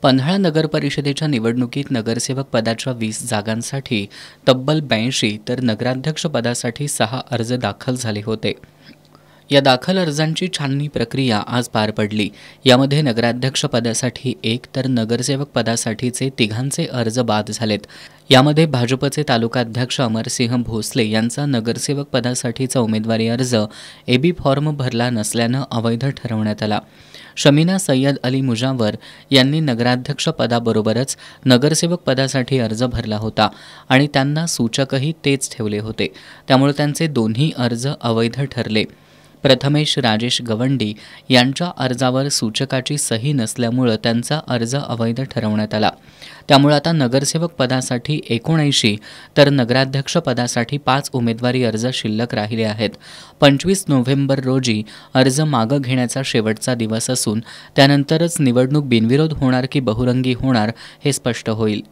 पन्हाळा नगर परिषदेच्या निवडणुकीत नगरसेवक पदाच्या 20 जागांसाठी तब्बल 82 तर नगराध्यक्ष पदासाठी 6 अर्ज दाखल झाले होते। या दाखल अर्जांची छाननी प्रक्रिया आज पार पडली। यामध्ये नगराध्यक्ष पदासाठी 1 तर नगरसेवक पदासाठीचे 3 अर्ज बाद झालेत। यामध्ये भाजपचे तालुकाध्यक्ष अमरसिंह भोसले यांचा नगरसेवक पदासाठीचा उमेदवारी अर्ज एबी फॉर्म भरला नसल्यानं अवैध ठरवण्यात आला। शमीना सय्यद अली मुजावर यांनी नगराध्यक्ष पदाबरोबरच नगरसेवक पदासाठी अर्ज भरला होता आणि त्यांना सूचकही तेच ठेवले होते, त्यामुळे त्यांचे दोन्ही अर्ज अवैध ठरले। प्रथमेश राजेश गवंडी यांच्या अर्जावर सूचकाची सही नसल्यामुळे त्यांचा अर्ज अवैध ठरवण्यात आला। त्यामुळे आता नगरसेवक पदासाठी 79 तर नगराध्यक्ष पदासाठी 5 उमेदवारी अर्ज शिल्लक राहिले आहेत। 25 नोव्हेंबर रोजी अर्ज मागं घेण्याचा शेवटचा दिवस असून त्यानंतरच निवडणूक बिनविरोध होणार की बहुरंगी होणार हे स्पष्ट होईल।